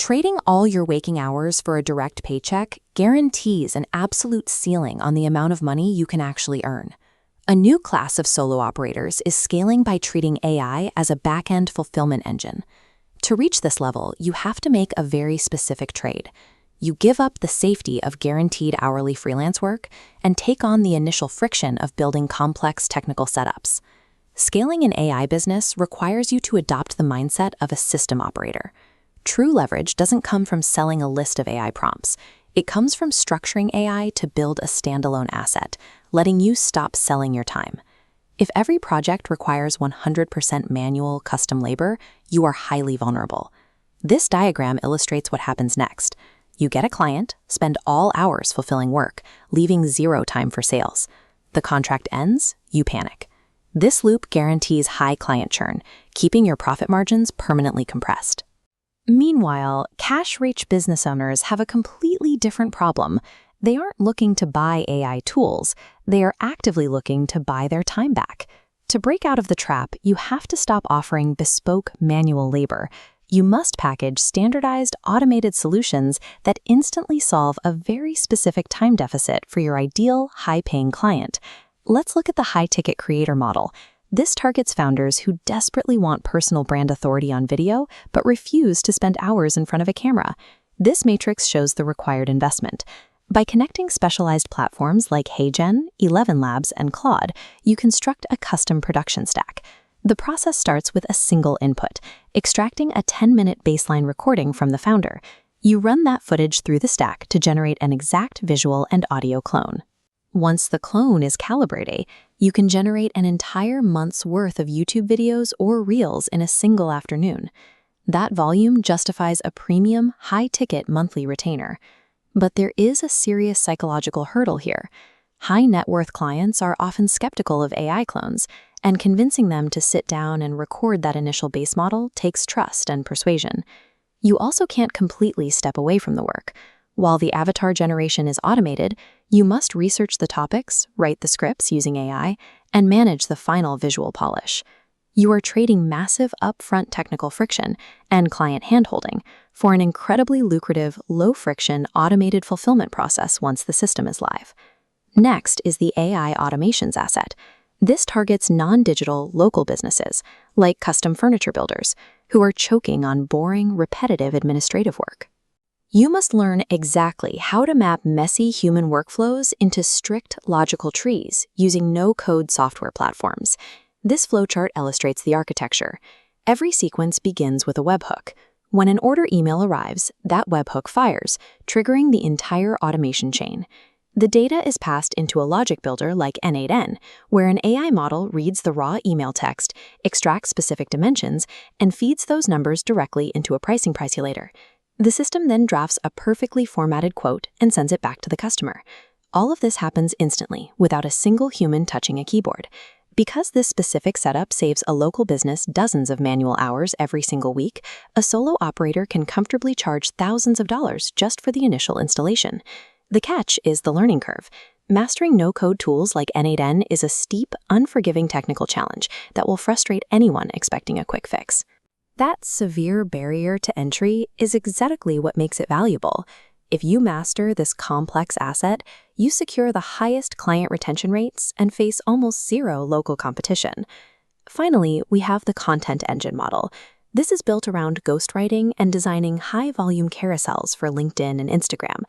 Trading all your waking hours for a direct paycheck guarantees an absolute ceiling on the amount of money you can actually earn. A new class of solo operators is scaling by treating AI as a back-end fulfillment engine. To reach this level, you have to make a very specific trade. You give up the safety of guaranteed hourly freelance work and take on the initial friction of building complex technical setups. Scaling an AI business requires you to adopt the mindset of a system operator. True leverage doesn't come from selling a list of AI prompts. It comes from structuring AI to build a standalone asset, letting you stop selling your time. If every project requires 100% manual custom labor, you are highly vulnerable. This diagram illustrates what happens next. You get a client, spend all hours fulfilling work, leaving zero time for sales. The contract ends, you panic. This loop guarantees high client churn, keeping your profit margins permanently compressed. Meanwhile, cash-rich business owners have a completely different problem. They aren't looking to buy AI tools. They are actively looking to buy their time back. To break out of the trap, you have to stop offering bespoke manual labor. You must package standardized, automated solutions that instantly solve a very specific time deficit for your ideal, high-paying client. Let's look at the high-ticket creator model. This targets founders who desperately want personal brand authority on video, but refuse to spend hours in front of a camera. This matrix shows the required investment. By connecting specialized platforms like HeyGen, 11 Labs, and Claude, you construct a custom production stack. The process starts with a single input, extracting a 10-minute baseline recording from the founder. You run that footage through the stack to generate an exact visual and audio clone. Once the clone is calibrated, you can generate an entire month's worth of YouTube videos or reels in a single afternoon. That volume justifies a premium, high-ticket monthly retainer. But there is a serious psychological hurdle here. High-net-worth clients are often skeptical of AI clones, and convincing them to sit down and record that initial base model takes trust and persuasion. You also can't completely step away from the work. While the avatar generation is automated, you must research the topics, write the scripts using AI, and manage the final visual polish. You are trading massive upfront technical friction and client handholding for an incredibly lucrative, low-friction, automated fulfillment process once the system is live. Next is the AI automations asset. This targets non-digital, local businesses, like custom furniture builders, who are choking on boring, repetitive administrative work. You must learn exactly how to map messy human workflows into strict logical trees using no-code software platforms. This flowchart illustrates the architecture. Every sequence begins with a webhook. When an order email arrives, that webhook fires, triggering the entire automation chain. The data is passed into a logic builder like N8N, where an AI model reads the raw email text, extracts specific dimensions, and feeds those numbers directly into a pricing calculator. The system then drafts a perfectly formatted quote and sends it back to the customer. All of this happens instantly, without a single human touching a keyboard. Because this specific setup saves a local business dozens of manual hours every single week, a solo operator can comfortably charge thousands of dollars just for the initial installation. The catch is the learning curve. Mastering no-code tools like N8N is a steep, unforgiving technical challenge that will frustrate anyone expecting a quick fix. That severe barrier to entry is exactly what makes it valuable. If you master this complex asset, you secure the highest client retention rates and face almost zero local competition. Finally, we have the content engine model. This is built around ghostwriting and designing high-volume carousels for LinkedIn and Instagram.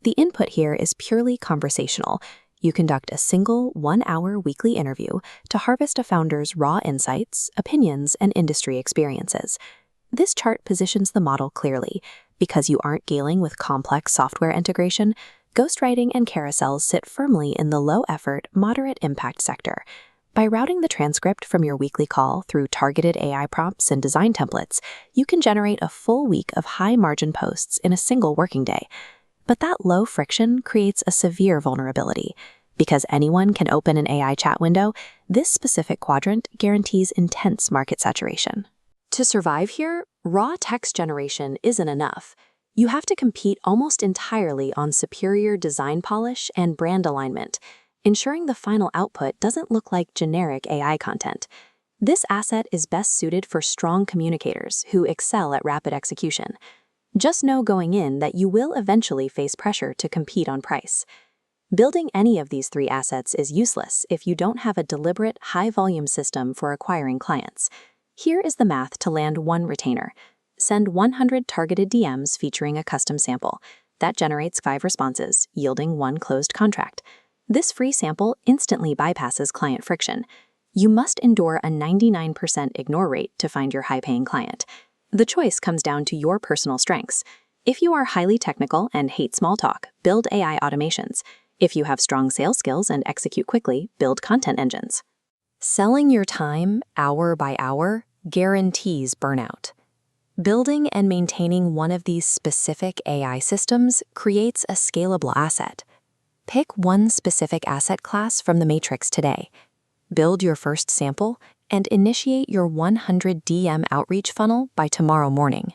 The input here is purely conversational. You conduct a single 1-hour weekly interview to harvest a founder's raw insights, opinions, and industry experiences. This chart positions the model clearly. Because you aren't dealing with complex software integration, ghostwriting and carousels sit firmly in the low-effort, moderate-impact sector. By routing the transcript from your weekly call through targeted AI prompts and design templates, you can generate a full week of high-margin posts in a single working day. But that low friction creates a severe vulnerability. Because anyone can open an AI chat window, this specific quadrant guarantees intense market saturation. To survive here, raw text generation isn't enough. You have to compete almost entirely on superior design polish and brand alignment, ensuring the final output doesn't look like generic AI content. This asset is best suited for strong communicators who excel at rapid execution. Just know going in that you will eventually face pressure to compete on price. Building any of these 3 assets is useless if you don't have a deliberate, high-volume system for acquiring clients. Here is the math to land 1 retainer. Send 100 targeted DMs featuring a custom sample. That generates 5 responses, yielding 1 closed contract. This free sample instantly bypasses client friction. You must endure a 99% ignore rate to find your high-paying client. The choice comes down to your personal strengths. If you are highly technical and hate small talk, build AI automations. If you have strong sales skills and execute quickly, build content engines. Selling your time, hour by hour, guarantees burnout. Building and maintaining one of these specific AI systems creates a scalable asset. Pick one specific asset class from the matrix today. Build your first sample and initiate your 100 DM outreach funnel by tomorrow morning.